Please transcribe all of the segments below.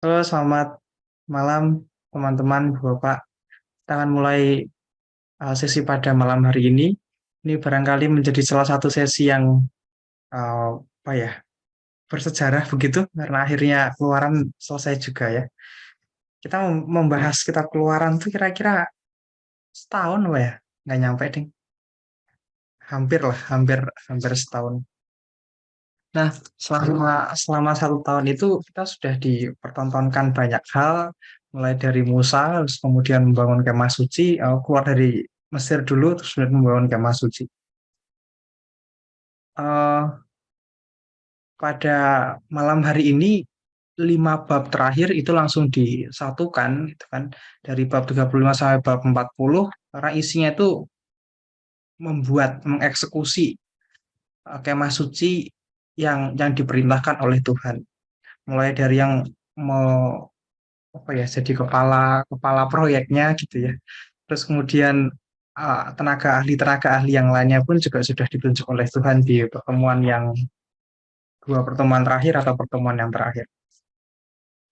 Halo, selamat malam teman-teman, Bapak. Kita akan mulai sesi pada malam hari ini. Ini barangkali menjadi salah satu sesi yang apa ya, bersejarah begitu, karena akhirnya keluaran selesai juga ya. Kita membahas kitab keluaran tuh kira-kira setahun apa ya? Nggak nyampe ding. Hampir lah, hampir hampir setahun. Nah, selama 1 tahun itu kita sudah dipertontonkan banyak hal, mulai dari Musa, terus kemudian membangun kemah suci, keluar dari Mesir dulu, terus kemudian membangun kemah suci. Eh, Pada malam hari ini, 5 bab terakhir itu langsung disatukan, gitu kan, dari bab 35 sampai bab 40, karena isinya itu mengeksekusi kemah suci yang diperintahkan oleh Tuhan. Mulai dari yang mau apa ya jadi kepala kepala proyeknya gitu ya. Terus kemudian tenaga ahli yang lainnya pun juga sudah ditunjuk oleh Tuhan di pertemuan yang 2 pertemuan terakhir atau pertemuan yang terakhir.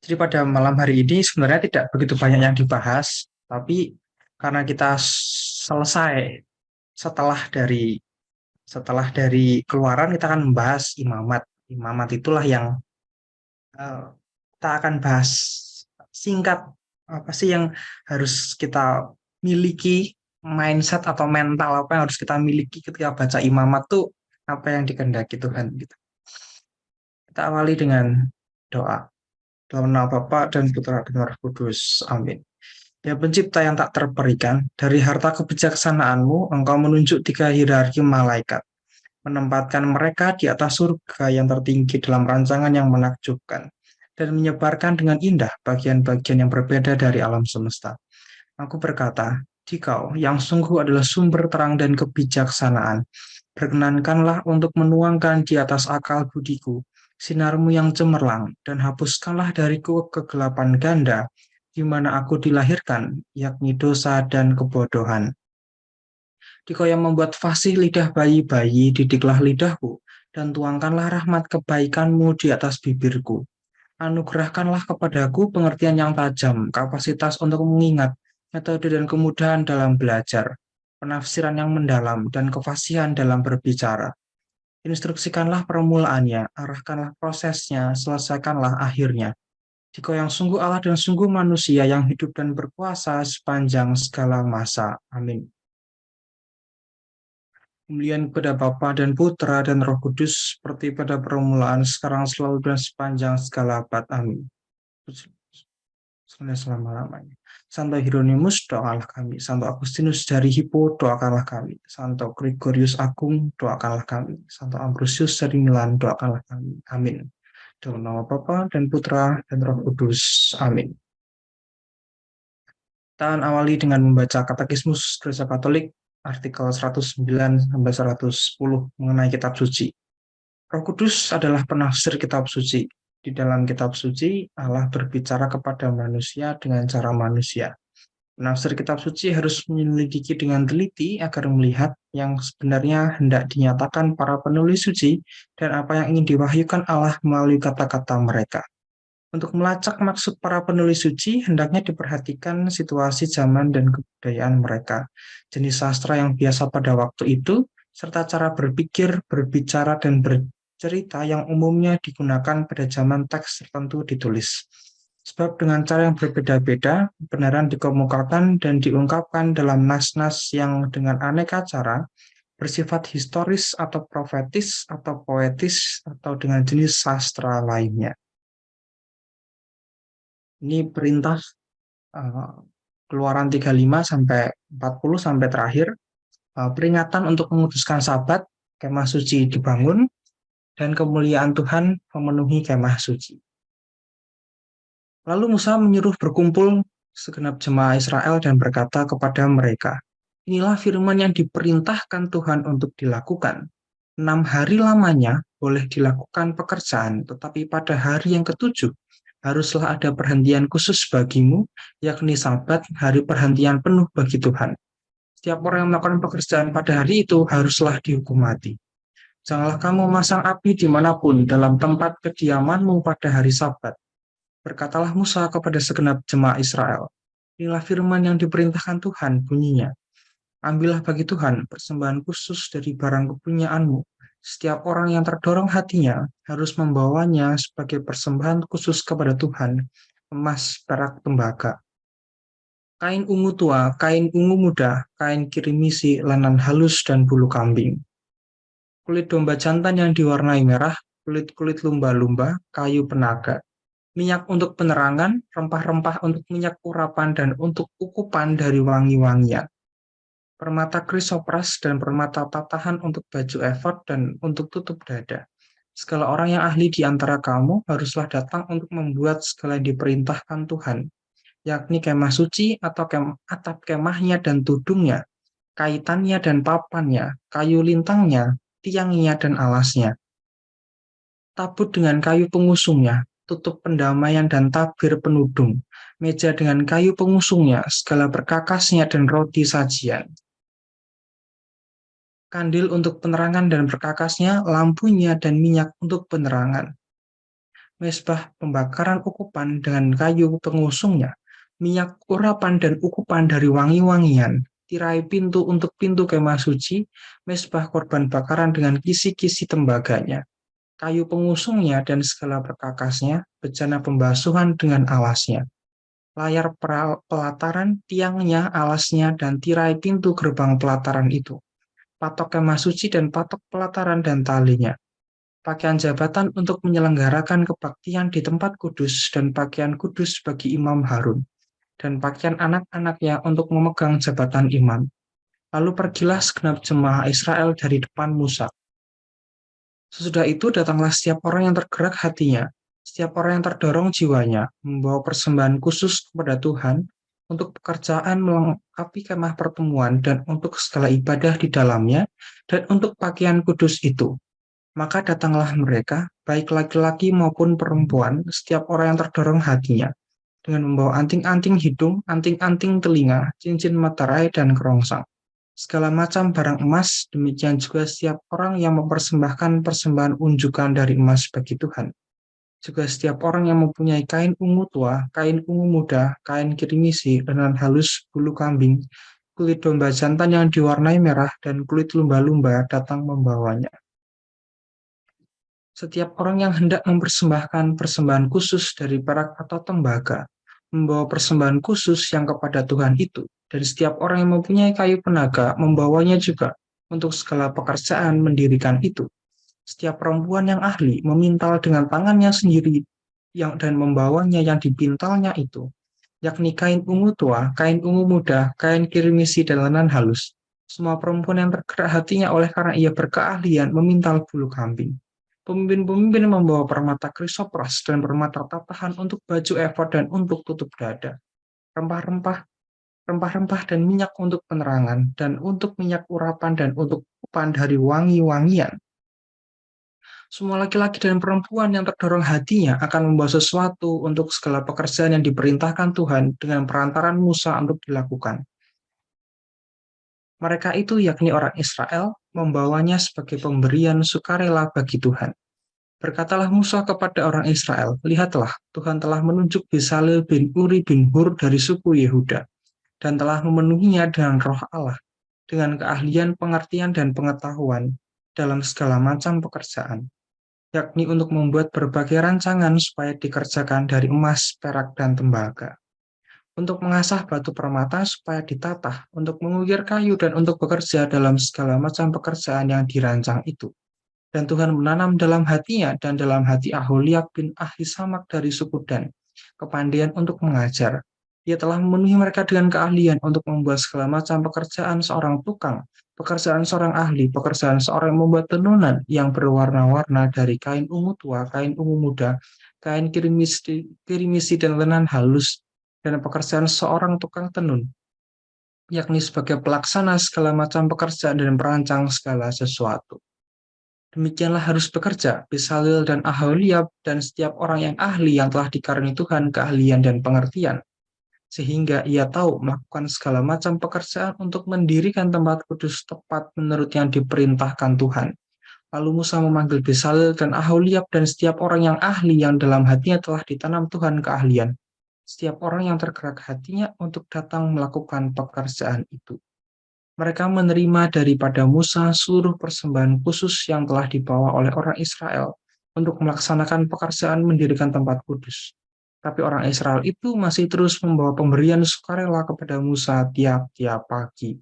Jadi pada malam hari ini sebenarnya tidak begitu banyak yang dibahas, tapi karena kita selesai setelah dari keluaran kita akan membahas imamat. Imamat itulah yang kita akan bahas singkat apa sih yang harus kita miliki, mindset atau mental apa yang harus kita miliki ketika baca imamat tuh apa yang dikehendaki Tuhan gitu. Kita awali dengan doa. Dalam nama Bapa dan Putra dan Roh Kudus. Amin. Ya pencipta yang tak terperikan, dari harta kebijaksanaanmu, engkau menunjuk 3 hierarki malaikat, menempatkan mereka di atas surga yang tertinggi dalam rancangan yang menakjubkan, dan menyebarkan dengan indah bagian-bagian yang berbeda dari alam semesta. Aku berkata, Dikau yang sungguh adalah sumber terang dan kebijaksanaan, berkenankanlah untuk menuangkan di atas akal budiku sinarmu yang cemerlang, dan hapuskanlah dariku kegelapan ganda, di mana aku dilahirkan, yakni dosa dan kebodohan. Dikau yang membuat fasih lidah bayi-bayi, didiklah lidahku, dan tuangkanlah rahmat kebaikanmu di atas bibirku. Anugerahkanlah kepadaku pengertian yang tajam, kapasitas untuk mengingat, metode dan kemudahan dalam belajar, penafsiran yang mendalam, dan kefasihan dalam berbicara. Instruksikanlah permulaannya, arahkanlah prosesnya, selesaikanlah akhirnya. Dikau yang sungguh Allah dan sungguh manusia yang hidup dan berkuasa sepanjang segala masa. Amin. Kemuliaan kepada Bapa dan Putra dan Roh Kudus, seperti pada permulaan, sekarang, selalu, dan sepanjang segala abad. Amin. Selama-lamanya. Santo Hieronymus, doakanlah kami. Santo Agustinus dari Hippo, doakanlah kami. Santo Gregorius Agung, doakanlah kami. Santo Ambrosius dari Milan, doakanlah kami. Amin. Dalam nama Bapa dan Putra dan Roh Kudus. Amin. Kita awali dengan membaca Katekismus Gereja Katolik, artikel 109 sampai 110 mengenai kitab suci. Roh Kudus adalah penafsir kitab suci. Di dalam kitab suci, Allah berbicara kepada manusia dengan cara manusia. Penafsir kitab suci harus menyelidiki dengan teliti agar melihat yang sebenarnya hendak dinyatakan para penulis suci dan apa yang ingin diwahyukan Allah melalui kata-kata mereka. Untuk melacak maksud para penulis suci, hendaknya diperhatikan situasi zaman dan kebudayaan mereka, jenis sastra yang biasa pada waktu itu, serta cara berpikir, berbicara, dan bercerita yang umumnya digunakan pada zaman teks tertentu ditulis. Sebab dengan cara yang berbeda-beda, kebenaran dikemukakan dan diungkapkan dalam nas-nas yang dengan aneka cara, bersifat historis atau profetis atau poetis atau dengan jenis sastra lainnya. Ini perintah uh, Keluaran 35 sampai 40 sampai terakhir, peringatan untuk memutuskan Sabat, kemah suci dibangun, dan kemuliaan Tuhan memenuhi kemah suci. Lalu Musa menyuruh berkumpul segenap jemaah Israel dan berkata kepada mereka, inilah firman yang diperintahkan Tuhan untuk dilakukan. 6 hari lamanya boleh dilakukan pekerjaan, tetapi pada hari yang ketujuh haruslah ada perhentian khusus bagimu, yakni Sabat, hari perhentian penuh bagi Tuhan. Setiap orang yang melakukan pekerjaan pada hari itu haruslah dihukum mati. Janganlah kamu memasang api dimanapun dalam tempat kediamanmu pada hari Sabat. Berkatalah Musa kepada segenap jemaah Israel, inilah firman yang diperintahkan Tuhan bunyinya. Ambillah bagi Tuhan persembahan khusus dari barang kepunyaanmu. Setiap orang yang terdorong hatinya harus membawanya sebagai persembahan khusus kepada Tuhan, emas, perak, tembaga, kain ungu tua, kain ungu muda, kain kirimisi, lenan halus, dan bulu kambing. Kulit domba jantan yang diwarnai merah, kulit-kulit lumba-lumba, kayu penaga, minyak untuk penerangan, rempah-rempah untuk minyak urapan, dan untuk ukupan dari wangi-wangian, permata krisopras dan permata tatahan untuk baju efod dan untuk tutup dada. Segala orang yang ahli di antara kamu haruslah datang untuk membuat segala yang diperintahkan Tuhan, yakni kemah suci atau atap kemahnya dan tudungnya, kaitannya dan papannya, kayu lintangnya, tiangnya dan alasnya, tabut dengan kayu pengusungnya, tutup pendamaian dan tabir penudung, meja dengan kayu pengusungnya, segala berkakasnya dan roti sajian, kandil untuk penerangan dan berkakasnya, lampunya dan minyak untuk penerangan, mezbah pembakaran ukupan dengan kayu pengusungnya, minyak urapan dan ukupan dari wangi-wangian, tirai pintu untuk pintu kemah suci, mezbah korban bakaran dengan kisi-kisi tembaganya, kayu pengusungnya dan segala perkakasnya, bejana pembasuhan dengan alasnya, layar pelataran, tiangnya, alasnya, dan tirai pintu gerbang pelataran itu, patok kemah suci dan patok pelataran dan talinya, pakaian jabatan untuk menyelenggarakan kebaktian di tempat kudus dan pakaian kudus bagi imam Harun, dan pakaian anak-anaknya untuk memegang jabatan imam. Lalu pergilah segenap jemaah Israel dari depan Musa. Sesudah itu datanglah setiap orang yang tergerak hatinya, setiap orang yang terdorong jiwanya, membawa persembahan khusus kepada Tuhan untuk pekerjaan melengkapi kemah pertemuan dan untuk segala ibadah di dalamnya dan untuk pakaian kudus itu. Maka datanglah mereka, baik laki-laki maupun perempuan, setiap orang yang terdorong hatinya, dengan membawa anting-anting hidung, anting-anting telinga, cincin materai, dan kerongsang. Segala macam barang emas, demikian juga setiap orang yang mempersembahkan persembahan unjukan dari emas bagi Tuhan. Juga setiap orang yang mempunyai kain ungu tua, kain ungu muda, kain kirimisi, lenan halus, bulu kambing, kulit domba jantan yang diwarnai merah, dan kulit lumba-lumba datang membawanya. Setiap orang yang hendak mempersembahkan persembahan khusus dari perak atau tembaga, membawa persembahan khusus yang kepada Tuhan itu, dan setiap orang yang mempunyai kayu penaga membawanya juga untuk segala pekerjaan mendirikan itu. Setiap perempuan yang ahli memintal dengan tangannya sendiri dan membawanya yang dipintalnya itu, yakni kain ungu tua, kain ungu muda, kain kirimisi, dan lenan halus. Semua perempuan yang tergerak hatinya oleh karena ia berkeahlian memintal bulu kambing. Pemimpin-pemimpin membawa permata krisopras dan permata tatahan untuk baju efod dan untuk tutup dada, rempah-rempah dan minyak untuk penerangan, dan untuk minyak urapan dan untuk ukupan dari wangi-wangian. Semua laki-laki dan perempuan yang terdorong hatinya akan membawa sesuatu untuk segala pekerjaan yang diperintahkan Tuhan dengan perantaran Musa untuk dilakukan. Mereka itu yakni orang Israel membawanya sebagai pemberian sukarela bagi Tuhan. Berkatalah Musa kepada orang Israel, lihatlah, Tuhan telah menunjuk Bezalel bin Uri bin Hur dari suku Yehuda, dan telah memenuhinya dengan roh Allah, dengan keahlian, pengertian, dan pengetahuan dalam segala macam pekerjaan, yakni untuk membuat berbagai rancangan supaya dikerjakan dari emas, perak, dan tembaga, untuk mengasah batu permata supaya ditatah, untuk mengukir kayu, dan untuk bekerja dalam segala macam pekerjaan yang dirancang itu. Dan Tuhan menanam dalam hatinya dan dalam hati Aholiab bin Ahisamak dari suku Dan kepandaian untuk mengajar. Ia telah memenuhi mereka dengan keahlian untuk membuat segala macam pekerjaan seorang tukang, pekerjaan seorang ahli, pekerjaan seorang yang membuat tenunan yang berwarna-warna dari kain ungu tua, kain ungu muda, kain kirimisi dan lenan halus, dan pekerjaan seorang tukang tenun, yakni sebagai pelaksana segala macam pekerjaan dan perancang segala sesuatu. Demikianlah harus bekerja Bezalel dan Aholiab dan setiap orang yang ahli yang telah dikaruniai Tuhan keahlian dan pengertian, sehingga ia tahu melakukan segala macam pekerjaan untuk mendirikan tempat kudus tepat menurut yang diperintahkan Tuhan, Lalu Musa memanggil Besalel dan Aholiab dan setiap orang yang ahli yang dalam hatinya telah ditanam Tuhan keahlian. Setiap orang yang tergerak hatinya untuk datang melakukan pekerjaan itu. Mereka menerima daripada Musa seluruh persembahan khusus yang telah dibawa oleh orang Israel untuk melaksanakan pekerjaan mendirikan tempat kudus. Tapi orang Israel itu masih terus membawa pemberian sukarela kepada Musa tiap-tiap pagi.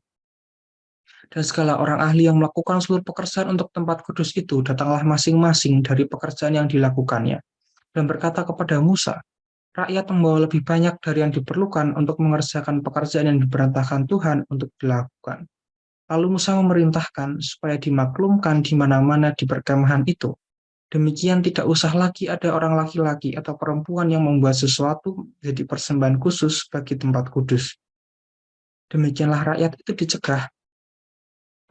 Dan segala orang ahli yang melakukan seluruh pekerjaan untuk tempat kudus itu datanglah masing-masing dari pekerjaan yang dilakukannya. Dan berkata kepada Musa, rakyat membawa lebih banyak dari yang diperlukan untuk mengerjakan pekerjaan yang diperintahkan Tuhan untuk dilakukan. Lalu Musa memerintahkan supaya dimaklumkan di mana-mana di perkemahan itu. Demikian tidak usah lagi ada orang laki-laki atau perempuan yang membuat sesuatu jadi persembahan khusus bagi tempat kudus. Demikianlah rakyat itu dicegah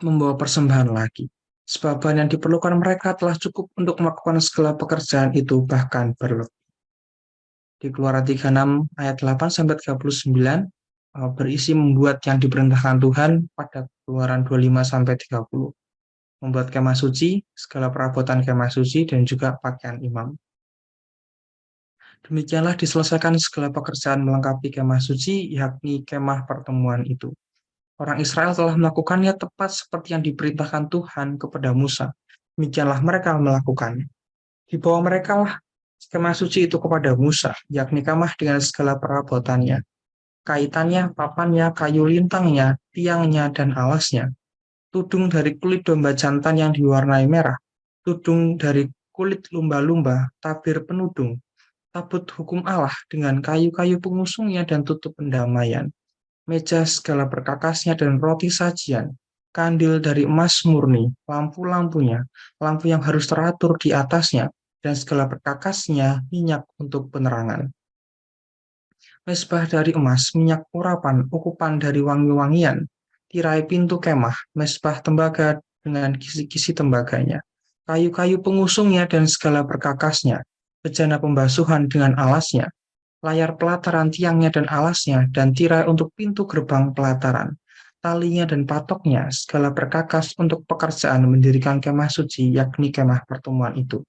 membawa persembahan lagi. Sebab bahan yang diperlukan mereka telah cukup untuk melakukan segala pekerjaan itu bahkan berlebih. Di Keluaran 36 ayat 8 sampai 39 berisi membuat yang diperintahkan Tuhan pada Keluaran 25 sampai 30. Membuat kemah suci, segala perabotan kemah suci dan juga pakaian imam. Demikianlah diselesaikan segala pekerjaan melengkapi kemah suci, yakni kemah pertemuan itu. Orang Israel telah melakukannya tepat seperti yang diperintahkan Tuhan kepada Musa. Demikianlah mereka melakukannya. Di bawah mereka lah kemah suci itu kepada Musa, yakni kemah dengan segala perabotannya, kaitannya, papannya, kayu lintangnya, tiangnya, dan alasnya, tudung dari kulit domba jantan yang diwarnai merah, tudung dari kulit lumba-lumba, tabir penudung, tabut hukum Allah dengan kayu-kayu pengusungnya dan tutup pendamaian, meja segala perkakasnya dan roti sajian, kandil dari emas murni, lampu-lampunya, lampu yang harus teratur di atasnya, dan segala perkakasnya minyak untuk penerangan. Mesbah dari emas, minyak urapan, ukupan dari wangi-wangian, tirai pintu kemah, mesbah tembaga dengan kisi-kisi tembaganya, kayu-kayu pengusungnya dan segala perkakasnya, bejana pembasuhan dengan alasnya, layar pelataran tiangnya dan alasnya, dan tirai untuk pintu gerbang pelataran, talinya dan patoknya, segala perkakas untuk pekerjaan mendirikan kemah suci, yakni kemah pertemuan itu.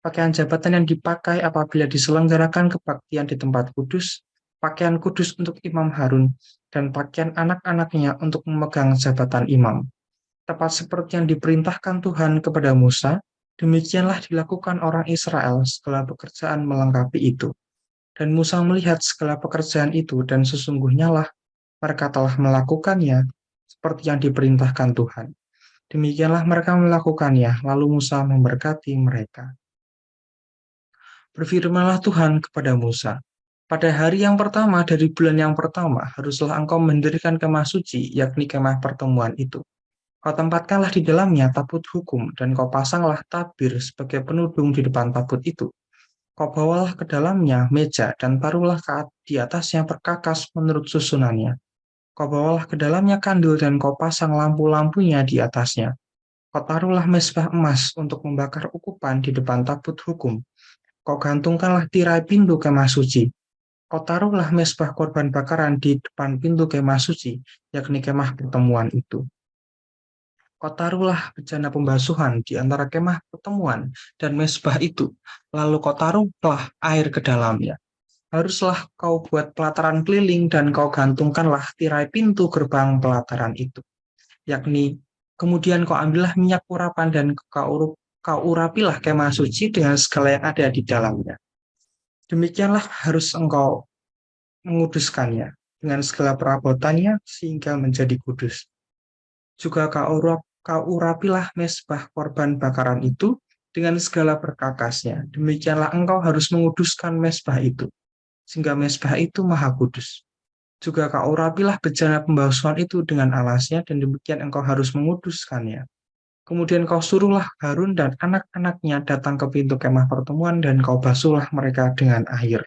Pakaian jabatan yang dipakai apabila diselenggarakan kebaktian di tempat kudus, pakaian kudus untuk Imam Harun, dan pakaian anak-anaknya untuk memegang jabatan imam. Tepat seperti yang diperintahkan Tuhan kepada Musa, demikianlah dilakukan orang Israel setelah pekerjaan melengkapi itu. Dan Musa melihat segala pekerjaan itu, dan sesungguhnya lah mereka telah melakukannya seperti yang diperintahkan Tuhan. Demikianlah mereka melakukannya, lalu Musa memberkati mereka. Berfirmanlah Tuhan kepada Musa, pada hari yang pertama dari bulan yang pertama, haruslah engkau mendirikan kemah suci, yakni kemah pertemuan itu. Kau tempatkanlah di dalamnya tabut hukum, dan kau pasanglah tabir sebagai penudung di depan tabut itu. Kau bawalah ke dalamnya meja, dan taruhlah di atasnya perkakas menurut susunannya. Kau bawalah ke dalamnya kandil, dan kau pasang lampu-lampunya di atasnya. Kau taruhlah mesbah emas untuk membakar ukupan di depan tabut hukum. Kau gantungkanlah tirai pintu kemah suci. Kau taruhlah mesbah korban bakaran di depan pintu kemah suci, yakni kemah pertemuan itu. Kau taruhlah bejana pembasuhan di antara kemah pertemuan dan mesbah itu, lalu kau taruhlah air ke dalamnya. Haruslah kau buat pelataran keliling dan kau gantungkanlah tirai pintu gerbang pelataran itu, yakni kemudian kau ambillah minyak urapan dan kau urapilah kemah suci dengan segala yang ada di dalamnya. Demikianlah harus engkau menguduskannya dengan segala perabotannya sehingga menjadi kudus. Juga kau urapilah mesbah korban bakaran itu dengan segala perkakasnya. Demikianlah engkau harus menguduskan mesbah itu, sehingga mesbah itu maha kudus. Juga kau urapilah bejana pembasuhan itu dengan alasnya, dan demikian engkau harus menguduskannya. Kemudian kau suruhlah Harun dan anak-anaknya datang ke pintu kemah pertemuan, dan kau basuhlah mereka dengan air.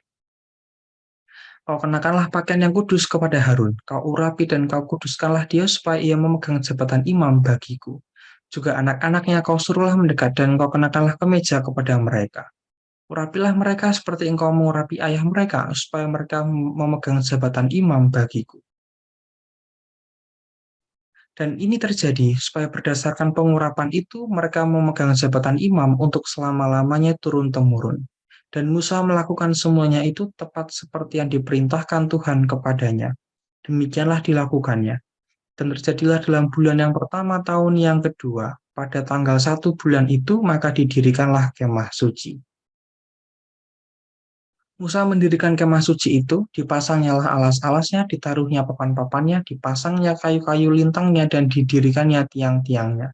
Kau kenakanlah pakaian yang kudus kepada Harun. Kau urapi dan kau kuduskanlah dia supaya ia memegang jabatan imam bagiku. Juga anak-anaknya kau suruhlah mendekat dan kau kenakanlah kemeja kepada mereka. Urapilah mereka seperti engkau mengurapi ayah mereka supaya mereka memegang jabatan imam bagiku. Dan ini terjadi supaya berdasarkan pengurapan itu mereka memegang jabatan imam untuk selama-lamanya turun-temurun. Dan Musa melakukan semuanya itu tepat seperti yang diperintahkan Tuhan kepadanya. Demikianlah dilakukannya. Dan terjadilah dalam bulan yang pertama tahun yang kedua. Pada tanggal 1 bulan itu maka didirikanlah kemah suci. Musa mendirikan kemah suci itu, dipasangnya alas-alasnya, ditaruhnya papan-papannya, dipasangnya kayu-kayu lintangnya, dan didirikannya tiang-tiangnya.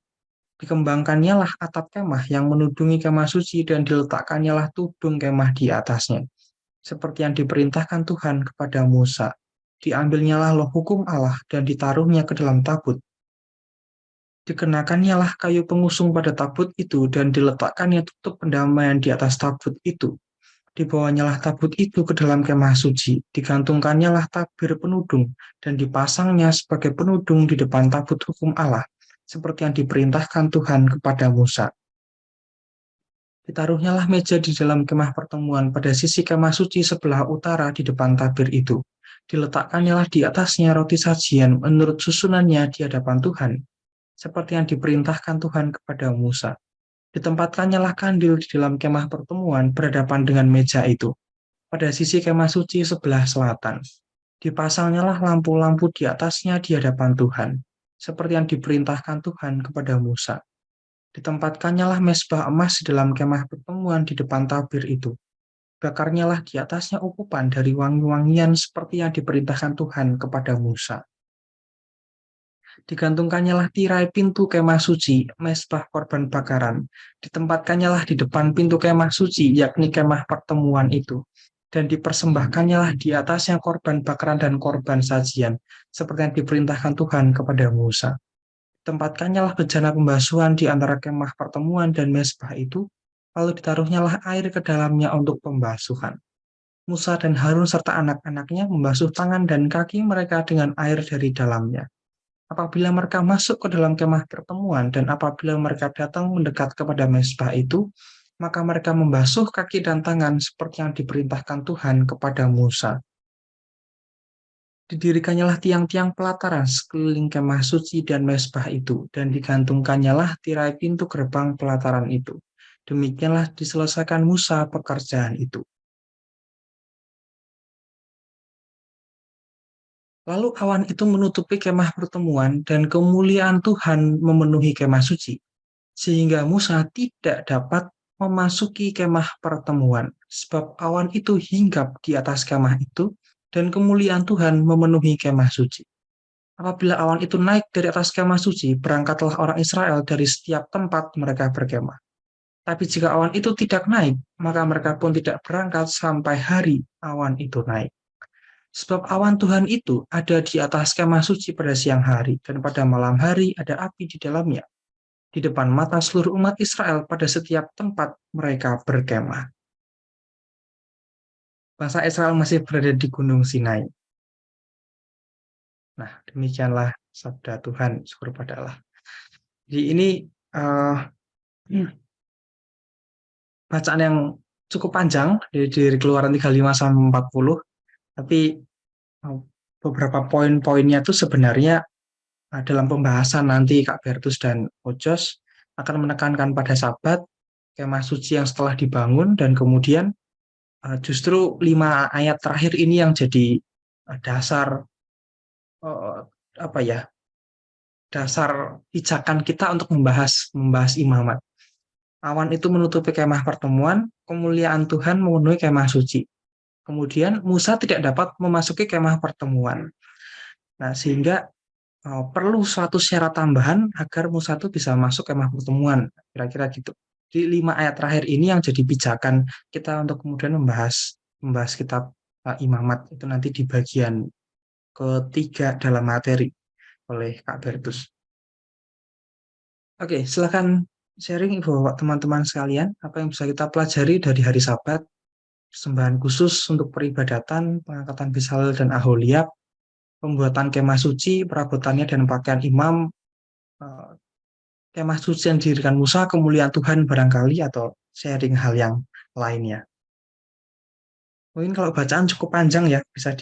Dikembangkannya lah atap kemah yang menudungi kemah suci dan diletakkannya lah tudung kemah di atasnya. Seperti yang diperintahkan Tuhan kepada Musa. Diambilnya lah loh hukum Allah dan ditaruhnya ke dalam tabut. Dikenakannya lah kayu pengusung pada tabut itu dan diletakkannya tutup pendamaian di atas tabut itu. Dibawanyalah tabut itu ke dalam kemah suci, digantungkannya lah tabir penudung, dan dipasangnya sebagai penudung di depan tabut hukum Allah, seperti yang diperintahkan Tuhan kepada Musa. Ditaruhnya lah meja di dalam kemah pertemuan pada sisi kemah suci sebelah utara di depan tabir itu. Diletakkannya lah di atasnya roti sajian menurut susunannya di hadapan Tuhan, seperti yang diperintahkan Tuhan kepada Musa. Ditempatkannya lah kandil di dalam kemah pertemuan berhadapan dengan meja itu pada sisi kemah suci sebelah selatan. Dipasangnya lah lampu-lampu di atasnya di hadapan Tuhan, seperti yang diperintahkan Tuhan kepada Musa. Ditempatkannya lah mesbah emas di dalam kemah pertemuan di depan tabir itu. Bakarnya lah di atasnya ukupan dari wangi-wangian seperti yang diperintahkan Tuhan kepada Musa. Digantungkannya lah tirai pintu kemah suci, mesbah korban bakaran. Ditempatkannya lah di depan pintu kemah suci, yakni kemah pertemuan itu. Dan dipersembahkannya lah di atasnya korban bakaran dan korban sajian, seperti yang diperintahkan Tuhan kepada Musa. Tempatkannya lah bejana pembasuhan di antara kemah pertemuan dan mesbah itu, lalu ditaruhnya lah air ke dalamnya untuk pembasuhan. Musa dan Harun serta anak-anaknya membasuh tangan dan kaki mereka dengan air dari dalamnya. Apabila mereka masuk ke dalam kemah pertemuan dan apabila mereka datang mendekat kepada mezbah itu, maka mereka membasuh kaki dan tangan seperti yang diperintahkan Tuhan kepada Musa. Didirikannya lah tiang-tiang pelataran sekeliling kemah suci dan mezbah itu, dan digantungkannya lah tirai pintu gerbang pelataran itu. Demikianlah diselesaikan Musa pekerjaan itu. Lalu awan itu menutupi kemah pertemuan dan kemuliaan Tuhan memenuhi kemah suci, sehingga Musa tidak dapat memasuki kemah pertemuan, sebab awan itu hinggap di atas kemah itu dan kemuliaan Tuhan memenuhi kemah suci. Apabila awan itu naik dari atas kemah suci, berangkatlah orang Israel dari setiap tempat mereka berkemah. Tapi jika awan itu tidak naik, maka mereka pun tidak berangkat sampai hari awan itu naik. Sebab awan Tuhan itu ada di atas kemah suci pada siang hari, dan pada malam hari ada api di dalamnya, di depan mata seluruh umat Israel pada setiap tempat mereka berkemah. Bangsa Israel masih berada di Gunung Sinai. Nah, demikianlah sabda Tuhan, syukur pada Allah. Jadi ini uh, bacaan yang cukup panjang dari Keluaran 35 sampai 40, tapi uh, beberapa poin-poinnya itu sebenarnya dalam pembahasan nanti Kak Bertus dan Ojos akan menekankan pada Sabat, kemah suci yang setelah dibangun, dan kemudian justru 5 ayat terakhir ini yang jadi dasar uh, apa ya dasar pijakan kita untuk membahas imamat. Awan itu menutupi kemah pertemuan, kemuliaan Tuhan memenuhi kemah suci. Kemudian Musa tidak dapat memasuki kemah pertemuan. Nah, sehingga perlu suatu syarat tambahan agar Musa itu bisa masuk kemah pertemuan, kira-kira gitu. Di 5 ayat terakhir ini yang jadi pijakan kita untuk kemudian membahas kitab Imamat itu nanti di bagian ketiga dalam materi oleh Kak Bertus. Oke, silakan sharing Bapak teman-teman sekalian, apa yang bisa kita pelajari dari hari Sabat, persembahan khusus untuk peribadatan, pengangkatan Bisalel dan Aholiab, pembuatan kemah suci, perabotannya dan pakaian imam, eh, kemah suci yang didirikan Musa, kemuliaan Tuhan barangkali, atau sharing hal yang lainnya. Mungkin kalau bacaan cukup panjang ya, bisa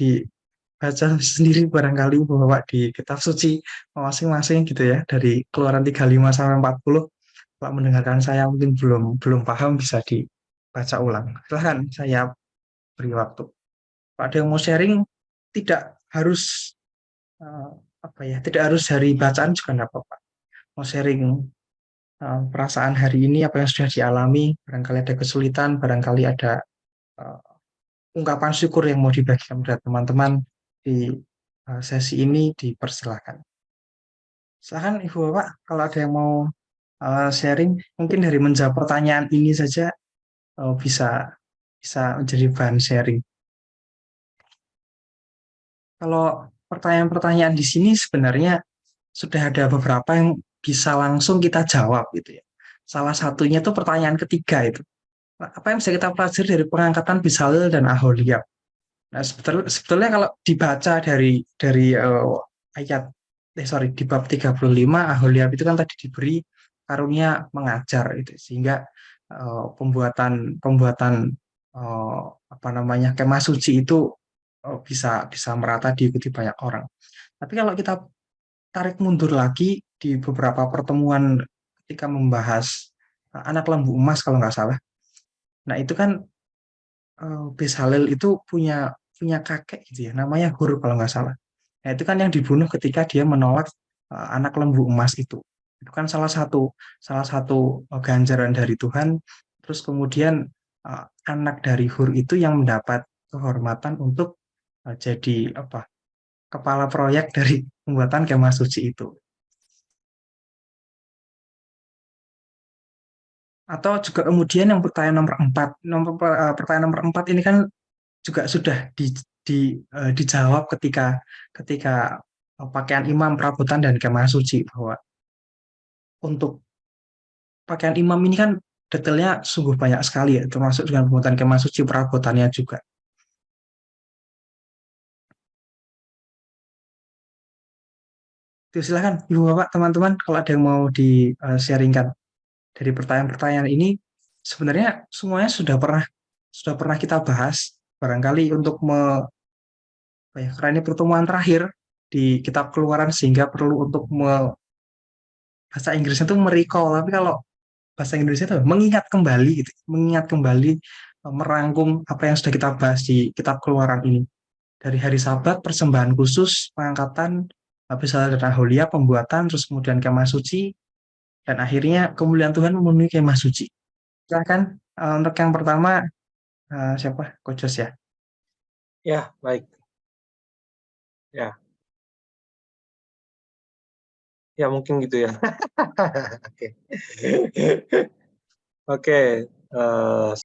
baca sendiri barangkali bahwa di kitab suci masing-masing gitu ya, dari Keluaran 35 sampai 40. Kalau mendengarkan saya mungkin belum belum paham bisa dibaca ulang. Silahkan saya beri waktu. Kalau ada yang mau sharing, tidak harus eh, apa ya, tidak harus dari bacaan juga nggak apa-apa. Mau sharing perasaan hari ini apa yang sudah dialami, barangkali ada kesulitan, barangkali ada eh, ungkapan syukur yang mau dibagikan kepada teman-teman di sesi ini dipersilahkan. Silahkan Ibu Bapak, kalau ada yang mau sharing, mungkin dari menjawab pertanyaan ini saja bisa bisa menjadi bahan sharing. Kalau pertanyaan-pertanyaan di sini sebenarnya sudah ada beberapa yang bisa langsung kita jawab gitu ya. Salah satunya itu pertanyaan ketiga itu. Apa yang bisa kita pelajari dari pengangkatan Bisalil dan Aholiab? Nah, sebetulnya kalau dibaca dari ayat sorry, di bab 35 Aholiab itu kan tadi diberi karunia mengajar itu, sehingga pembuatan pembuatan eh, apa namanya, kemah suci itu bisa bisa merata diikuti banyak orang. Tapi kalau kita tarik mundur lagi di beberapa pertemuan ketika membahas anak lembu emas kalau nggak salah. Nah, itu kan Bezalel itu punya punya kakek gitu ya, namanya Hur kalau nggak salah. Nah, itu kan yang dibunuh ketika dia menolak anak lembu emas itu. Itu kan salah satu ganjaran dari Tuhan. Terus kemudian anak dari Hur itu yang mendapat kehormatan untuk jadi apa? Kepala proyek dari pembuatan kemah suci itu. Atau juga kemudian yang pertanyaan nomor 4, pertanyaan nomor 4 ini kan juga sudah dijawab ketika ketika pakaian imam perabotan dan kemah suci, bahwa untuk pakaian imam ini kan detailnya sungguh banyak sekali ya, termasuk dengan pembuatan kemah suci perabotannya juga. Itu silahkan Ibu Bapak teman-teman kalau ada yang mau di sharingkan dari pertanyaan-pertanyaan ini, sebenarnya semuanya sudah pernah kita bahas, barangkali untuk karena ini pertemuan terakhir di kitab Keluaran sehingga perlu untuk bahasa Inggrisnya itu merecall, tapi kalau bahasa Indonesia itu mengingat kembali gitu, mengingat kembali, merangkum apa yang sudah kita bahas di kitab Keluaran ini. Dari hari Sabat, persembahan khusus, pengangkatan, habis dan Aholia, pembuatan, terus kemudian kemah suci, dan akhirnya kemuliaan Tuhan memenuhi kemah suci. Silahkan untuk yang pertama, siapa? Coach Jos ya. Ya, baik. Ya, ya mungkin gitu ya. Oke. Oke,